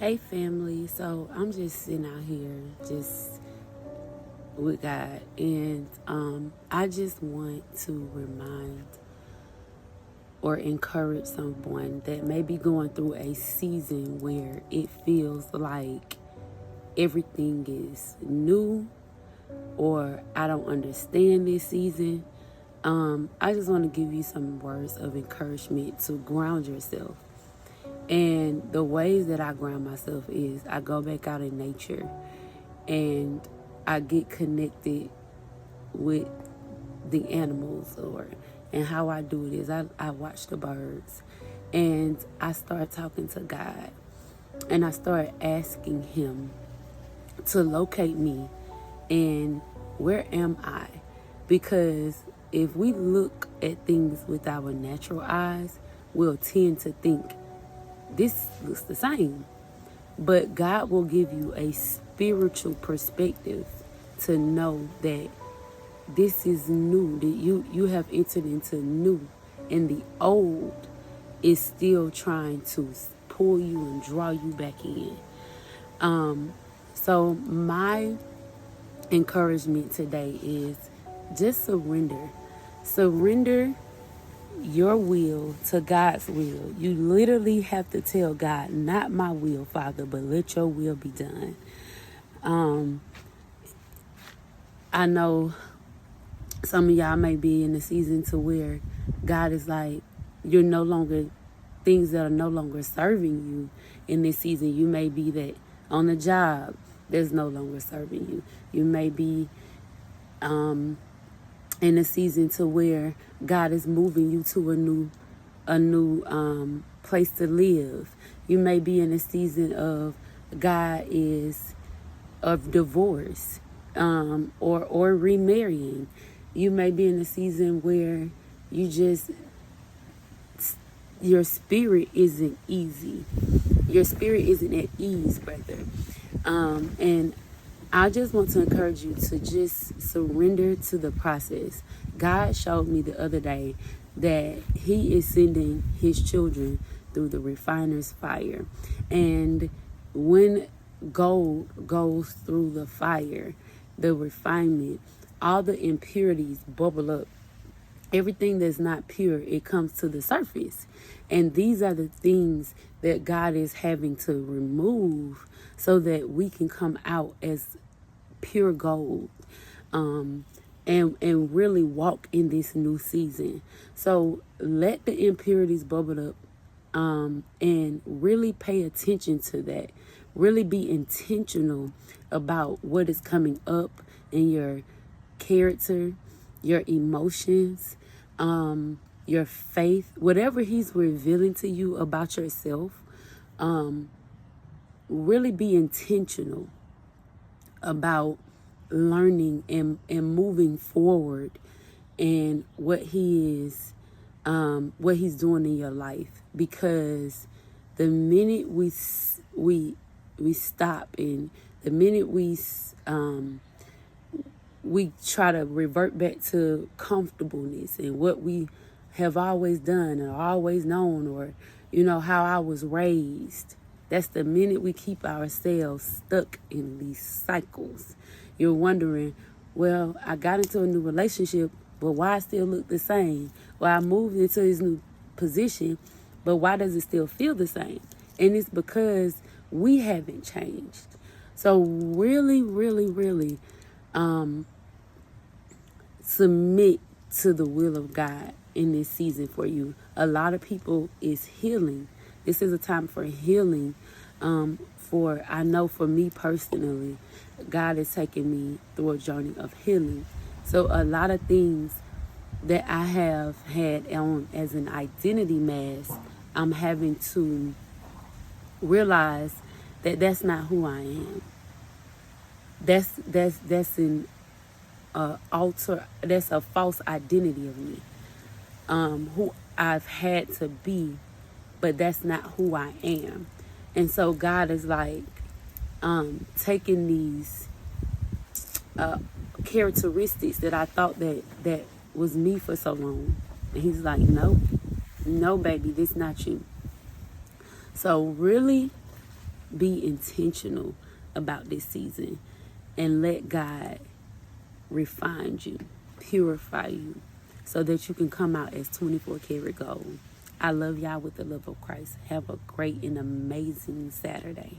Hey family, so I'm just sitting out here just with God, and I just want to remind or encourage someone that may be going through a season where it feels like everything is new or I don't understand this season. I just want to give you some words of encouragement to ground yourself. And the ways that I ground myself is I go back out in nature and I get connected with the animals, and how I do it is I watch the birds and I start talking to God and I start asking him to locate me and where am I? Because if we look at things with our natural eyes, we'll tend to think this looks the same. But God will give you a spiritual perspective to know that this is new, that you have entered into new, and the old is still trying to pull you and draw you back in. So my encouragement today is just surrender. Surrender your will to God's will. You literally have to tell God, not my will, Father, but let your will be done. I know some of y'all may be in a season to where God is like, you're no longer, things that are no longer serving you in this season. You may be that on the job that's no longer serving you. You may be in a season to where God is moving you to a new place to live. You may be in a season of God is of divorce, or remarrying. You may be in a season where your spirit isn't easy. Your spirit isn't at ease, brother. And I just want to encourage you to just surrender to the process. God showed me the other day that he is sending his children through the refiner's fire. And when gold goes through the fire, the refinement, all the impurities bubble up. Everything that's not pure, it comes to the surface. And these are the things that God is having to remove so that we can come out as pure gold, and really walk in this new season. So let the impurities bubble up, and really pay attention to that. Really be intentional about what is coming up in your character, your emotions, your faith, whatever he's revealing to you about yourself. Really be intentional about learning and moving forward in what he's doing in your life. Because the minute we stop, and the minute we try to revert back to comfortableness and what we have always done or always known, or how I was raised, that's the minute we keep ourselves stuck in these cycles. You're wondering, well, I got into a new relationship, but why I still look the same? Well, I moved into this new position, but why does it still feel the same? And it's because we haven't changed. So really, really, really submit to the will of God in this season for you. A lot of people is healing. This is a time for healing. I know for me personally, God is taking me through a journey of healing. So a lot of things that I have had on as an identity mask, I'm having to realize that that's not who I am. That's an that's a false identity of me, who I've had to be, but that's not who I am. And so God is like taking these characteristics that I thought that was me for so long, and he's like, no, baby, this not you. So really be intentional about this season and let God refine you, purify you, so that you can come out as 24 karat gold. I love y'all with the love of Christ. Have a great and amazing Saturday.